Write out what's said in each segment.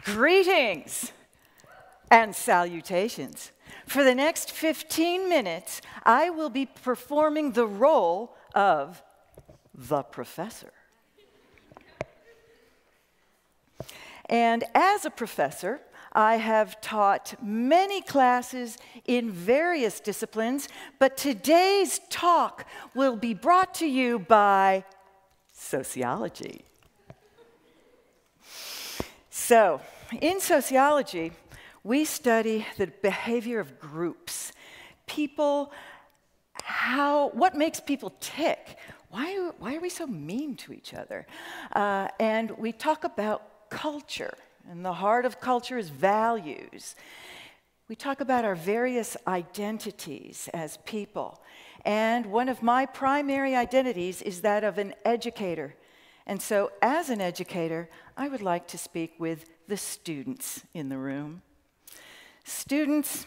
Greetings and salutations. For the next 15 minutes, I will be performing the role of the professor. And as a professor, I have taught many classes in various disciplines, but today's talk will be brought to you by Sociology. So, in sociology, we study the behavior of groups. People, what makes people tick? Why are we so mean to each other? And we talk about culture, and the heart of culture is values. We talk about our various identities as people. And one of my primary identities is that of an educator. And so, as an educator, I would like to speak with the students in the room. Students,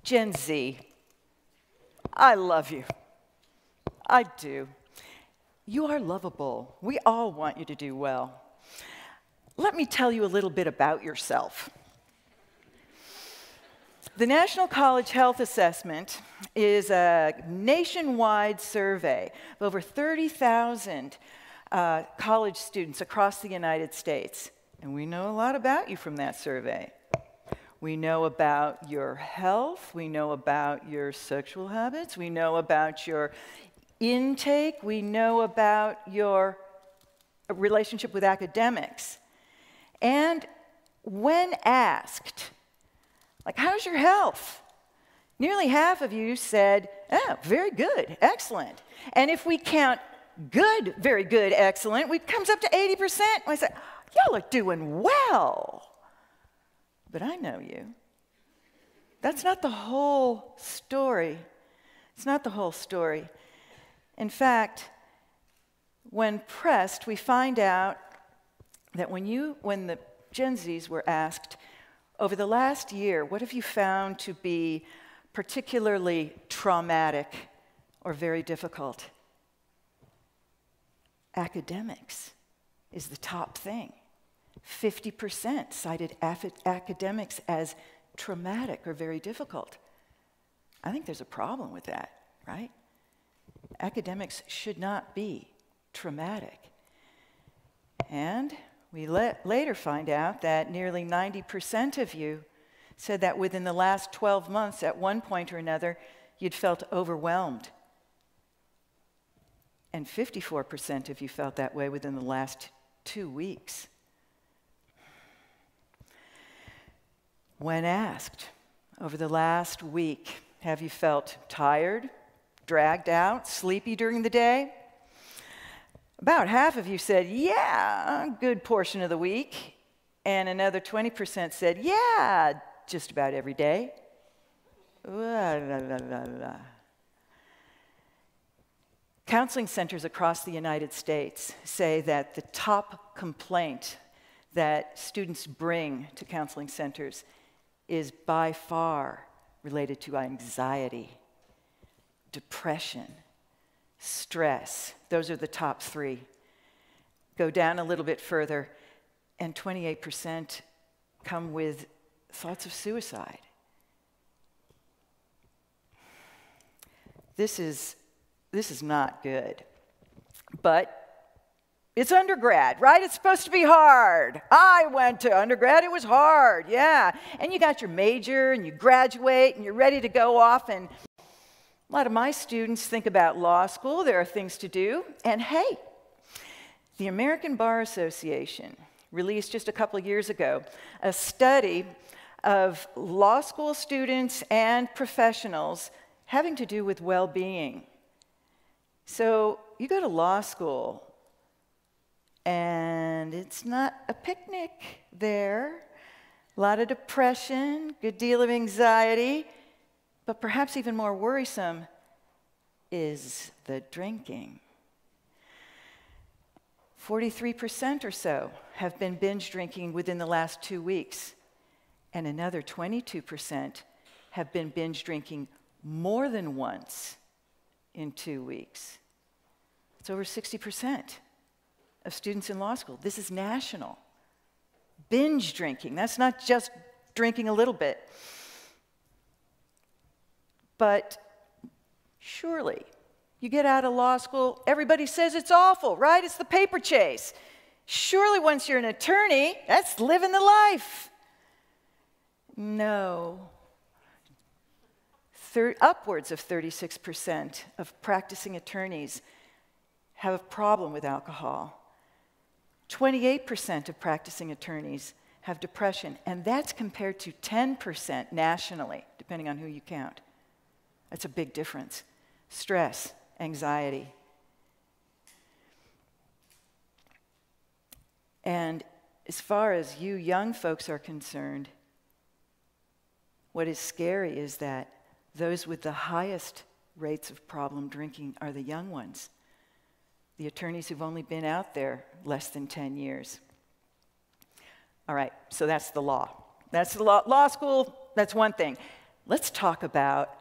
Gen Z, I love you. I do. You are lovable. We all want you to do well. Let me tell you a little bit about yourself. The National College Health Assessment is a nationwide survey of over 30,000 college students across the United States. And we know a lot about you from that survey. We know about your health. We know about your sexual habits. We know about your intake. We know about your relationship with academics. And when asked, like, how's your health? Nearly half of you said, oh, very good, excellent. And if we count good, very good, excellent, it comes up to 80%. And I say, y'all are doing well. But I know you. That's not the whole story. It's not the whole story. In fact, when pressed, we find out that when the Gen Zs were asked, over the last year, what have you found to be particularly traumatic or very difficult? Academics is the top thing. 50% cited academics as traumatic or very difficult. I think there's a problem with that, right? Academics should not be traumatic. And we later find out that nearly 90% of you said that within the last 12 months, at one point or another, you'd felt overwhelmed. And 54% of you felt that way within the last 2 weeks. When asked, over the last week, have you felt tired, dragged out, sleepy during the day? About half of you said, yeah, a good portion of the week. And another 20% said, yeah, just about every day. Counseling centers across the United States say that the top complaint that students bring to counseling centers is by far related to anxiety, depression, stress. Those are the top three. Go down a little bit further, and 28% come with thoughts of suicide. This is not good. But it's undergrad, right? It's supposed to be hard. I went to undergrad, it was hard, yeah. And you got your major, and you graduate, and you're ready to go off, and a lot of my students think about law school. There are things to do. And hey, the American Bar Association released just a couple of years ago a study of law school students and professionals having to do with well-being. So you go to law school, and it's not a picnic there. A lot of depression, good deal of anxiety. But perhaps even more worrisome is the drinking. 43% or so have been binge drinking within the last 2 weeks, and another 22% have been binge drinking more than once in 2 weeks. It's over 60% of students in law school. This is national. Binge drinking, that's not just drinking a little bit. But surely, you get out of law school, everybody says it's awful, right? It's the paper chase. Surely once you're an attorney, that's living the life. No. Upwards of 36% of practicing attorneys have a problem with alcohol. 28% of practicing attorneys have depression, and that's compared to 10% nationally, depending on who you count. That's a big difference. Stress, anxiety. And as far as you young folks are concerned, what is scary is that those with the highest rates of problem drinking are the young ones, the attorneys who've only been out there less than 10 years. All right, so that's the law. That's the law. Law school, that's one thing. Let's talk about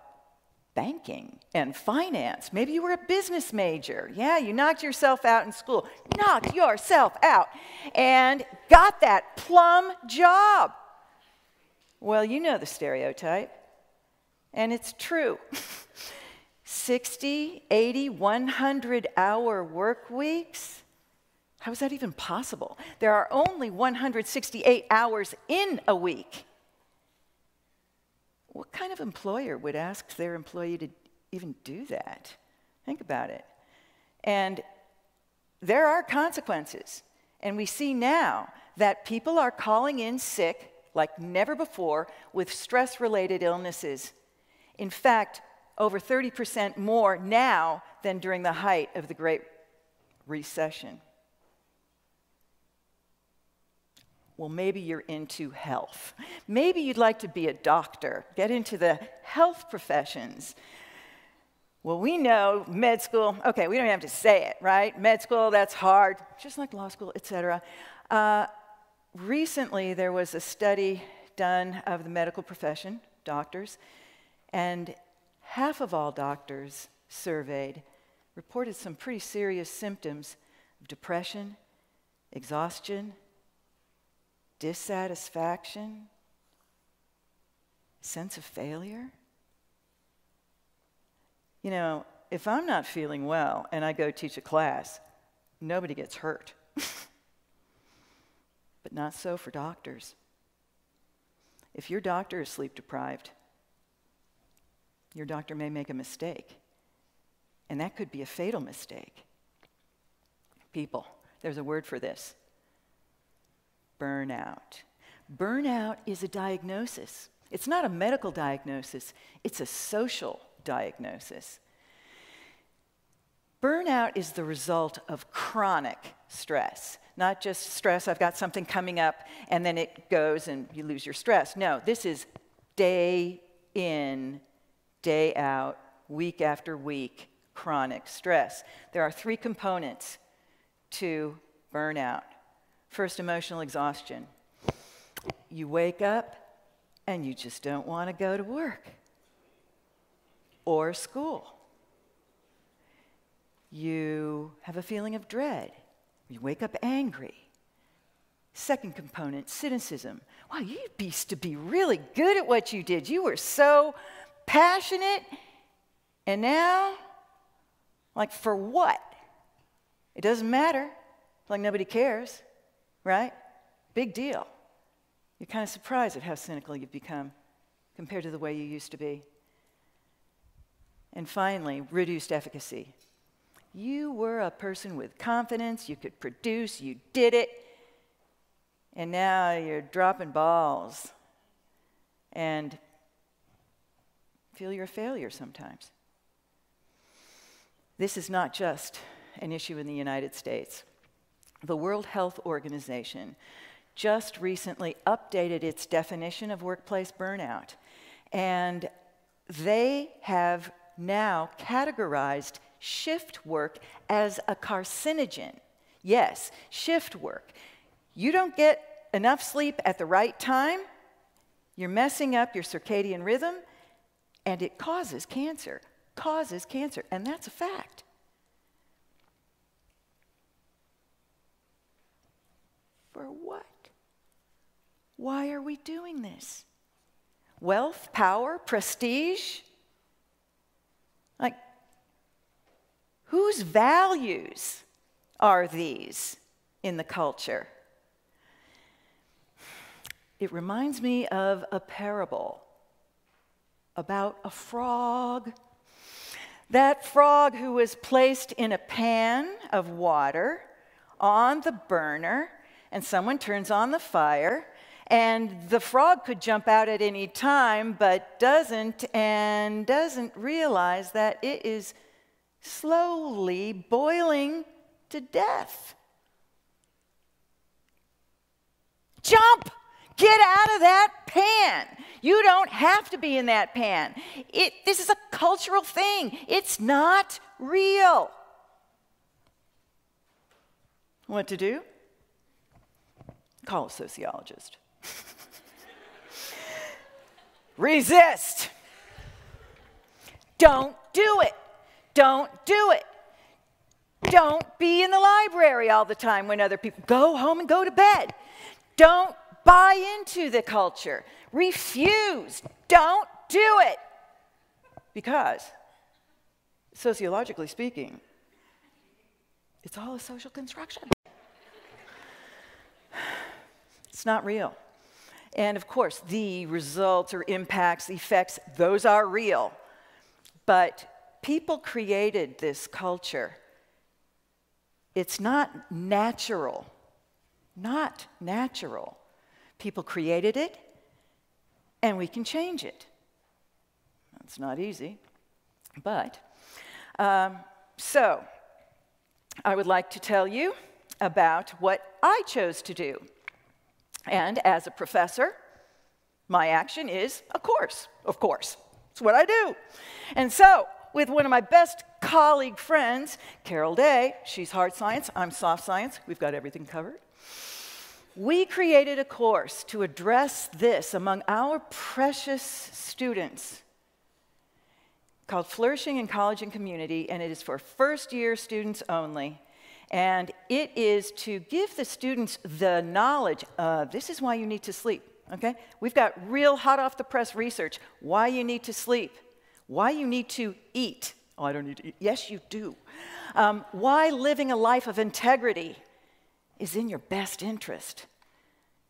banking and finance. Maybe you were a business major. Yeah, you knocked yourself out in school. Knocked yourself out and got that plum job. Well, you know the stereotype. And it's true. 60, 80, 100-hour work weeks? How is that even possible? There are only 168 hours in a week. What kind of employer would ask their employee to even do that? Think about it. And there are consequences. And we see now that people are calling in sick like never before with stress-related illnesses. In fact, over 30% more now than during the height of the Great Recession. Well, maybe you're into health. Maybe you'd like to be a doctor, get into the health professions. Well, we know med school, okay, we don't even have to say it, right? Med school, that's hard, just like law school, etc. Recently, there was a study done of the medical profession, doctors, and half of all doctors surveyed reported some pretty serious symptoms of depression, exhaustion, dissatisfaction, sense of failure. You know, if I'm not feeling well and I go teach a class, nobody gets hurt. But not so for doctors. If your doctor is sleep deprived, your doctor may make a mistake, and that could be a fatal mistake. People, there's a word for this. Burnout. Burnout is a diagnosis. It's not a medical diagnosis, it's a social diagnosis. Burnout is the result of chronic stress, not just stress, I've got something coming up, and then it goes and you lose your stress. No, this is day in, day out, week after week, chronic stress. There are three components to burnout. First, emotional exhaustion. You wake up and you just don't want to go to work or school. You have a feeling of dread. You wake up angry. Second component, cynicism. Wow, you used to be really good at what you did. You were so passionate, and now, like, for what? It doesn't matter. Like nobody cares, right? Big deal. You're kind of surprised at how cynical you've become compared to the way you used to be. And finally, reduced efficacy. You were a person with confidence, you could produce, you did it, and now you're dropping balls and feel you're a failure sometimes. This is not just an issue in the United States. The World Health Organization just recently updated its definition of workplace burnout, and they have now categorized shift work as a carcinogen. Yes, shift work. You don't get enough sleep at the right time, you're messing up your circadian rhythm, and it causes cancer. Causes cancer, and that's a fact. For what? Why are we doing this? Wealth, power, prestige? Like, whose values are these in the culture? It reminds me of a parable about a frog. That frog who was placed in a pan of water on the burner, and someone turns on the fire, and the frog could jump out at any time, but doesn't realize that it is slowly boiling to death. Jump! Get out of that pan. You don't have to be in that pan. This is a cultural thing. It's not real. What to do? Call a sociologist. Resist. Don't do it. Don't do it. Don't be in the library all the time when other people go home and go to bed. Don't buy into the culture. Refuse. Don't do it. Because, sociologically speaking, it's all a social construction. It's not real. And of course, the results or impacts, effects, those are real. But people created this culture. It's not natural. Not natural. People created it, and we can change it. It's not easy, but so I would like to tell you about what I chose to do. And as a professor, my action is, of course. It's what I do. And so, with one of my best colleague friends, Carol Day, she's hard science, I'm soft science, we've got everything covered. We created a course to address this among our precious students called Flourishing and College and Community, and it is for first-year students only. And it is to give the students the knowledge of this is why you need to sleep, okay? We've got real hot-off-the-press research, why you need to sleep, why you need to eat. Oh, I don't need to eat. Yes, you do. Why living a life of integrity is in your best interest.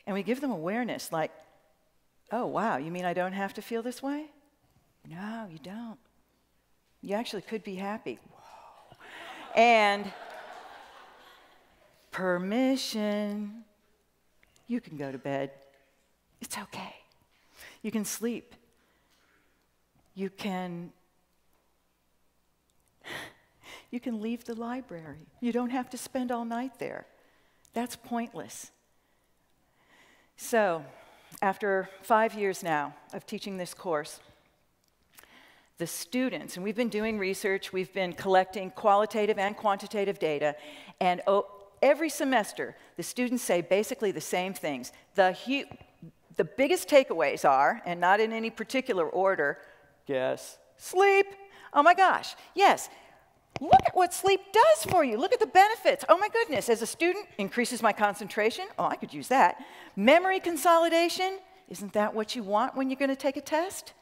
And we give them awareness like, oh, wow, you mean I don't have to feel this way? No, you don't. You actually could be happy. Whoa. And permission. You can go to bed. It's okay. You can sleep. You can leave the library. You don't have to spend all night there. That's pointless. So, after 5 years now of teaching this course, the students, and we've been doing research, we've been collecting qualitative and quantitative data, and every semester, the students say basically the same things. The biggest takeaways are, and not in any particular order, yes, sleep. Oh my gosh, yes. Look at what sleep does for you. Look at the benefits. Oh my goodness, as a student, increases my concentration. Oh, I could use that. Memory consolidation, isn't that what you want when you're going to take a test?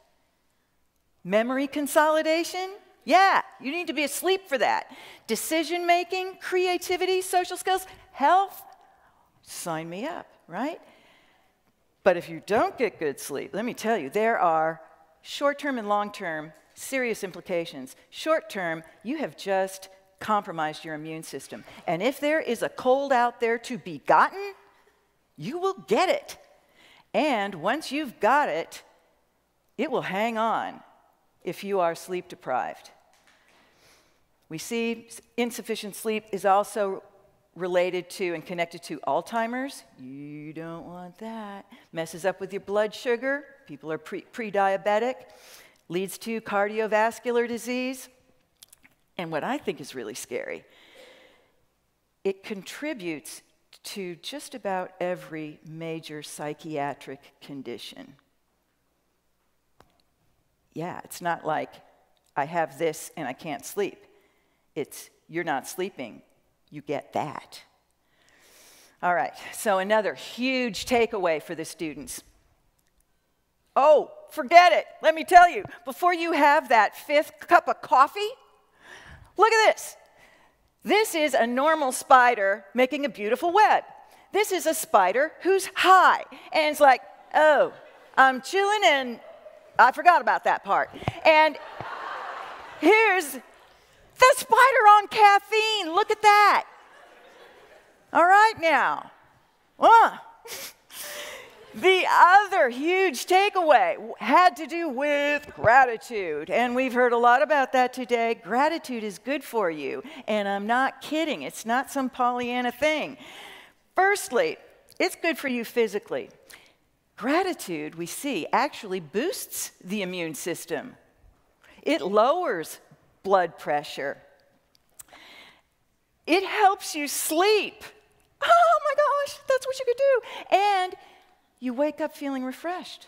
Memory consolidation, yeah, you need to be asleep for that. Decision making, creativity, social skills, health, sign me up, right? But if you don't get good sleep, let me tell you, there are short-term and long-term serious implications. Short term, you have just compromised your immune system. And if there is a cold out there to be gotten, you will get it. And once you've got it, it will hang on if you are sleep deprived. We see insufficient sleep is also related to and connected to Alzheimer's. You don't want that. Messes up with your blood sugar. People are pre-diabetic. Leads to cardiovascular disease. And what I think is really scary, it contributes to just about every major psychiatric condition. Yeah, it's not like I have this and I can't sleep. It's you're not sleeping, you get that. All right, so another huge takeaway for the students. Oh, forget it. Let me tell you, before you have that 5th cup of coffee, look at this. This is a normal spider making a beautiful web. This is a spider who's high. And it's like, oh, I'm chilling and I forgot about that part. And here's the spider on caffeine. Look at that. All right now. The other huge takeaway had to do with gratitude. And we've heard a lot about that today. Gratitude is good for you. And I'm not kidding. It's not some Pollyanna thing. Firstly, it's good for you physically. Gratitude, we see, actually boosts the immune system. It lowers blood pressure. It helps you sleep. Oh my gosh, that's what you could do. And you wake up feeling refreshed.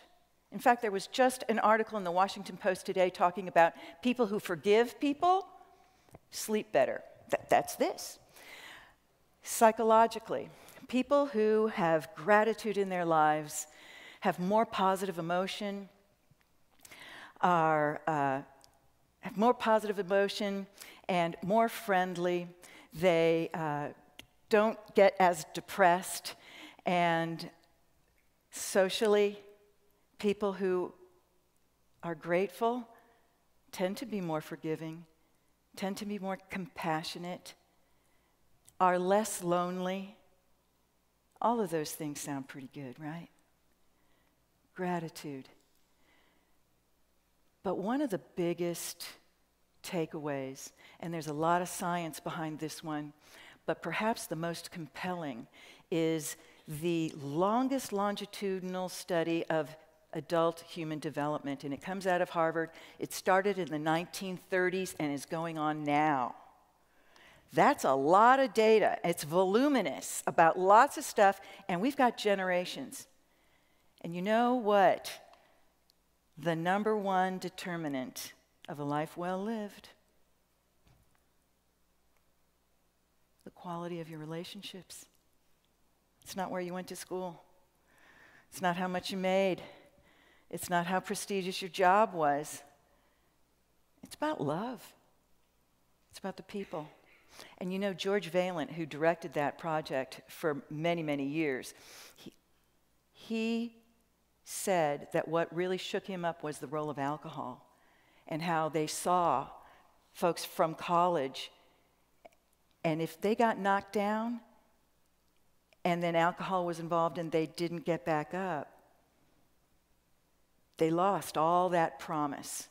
In fact, there was just an article in the Washington Post today talking about people who forgive people sleep better. That's this. Psychologically, people who have gratitude in their lives have more positive emotion, have more positive emotion and more friendly. They don't get as depressed, and socially, people who are grateful tend to be more forgiving, tend to be more compassionate, are less lonely. All of those things sound pretty good, right? Gratitude. But one of the biggest takeaways, and there's a lot of science behind this one, but perhaps the most compelling, is the longest longitudinal study of adult human development, and it comes out of Harvard. It started in the 1930s and is going on now. That's a lot of data. It's voluminous about lots of stuff, and we've got generations. And you know what? The number one determinant of a life well lived: the quality of your relationships. It's not where you went to school. It's not how much you made. It's not how prestigious your job was. It's about love. It's about the people. And you know, George Valent, who directed that project for many, many years, he said that what really shook him up was the role of alcohol, and how they saw folks from college, and if they got knocked down and then alcohol was involved and they didn't get back up, they lost all that promise.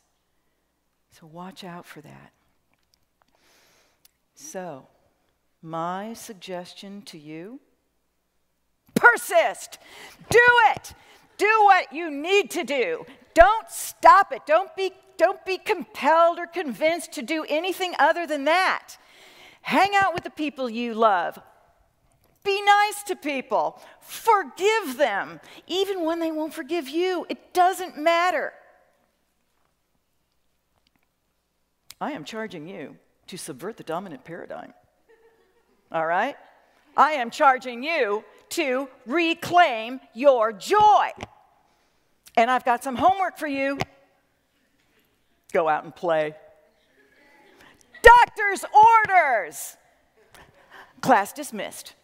So watch out for that. So, my suggestion to you: persist. Do it. Do what you need to do. Don't stop it. Don't be compelled or convinced to do anything other than that. Hang out with the people you love. Be nice to people. Forgive them, even when they won't forgive you. It doesn't matter. I am charging you to subvert the dominant paradigm. All right? I am charging you to reclaim your joy. And I've got some homework for you. Go out and play. Doctor's orders. Class dismissed.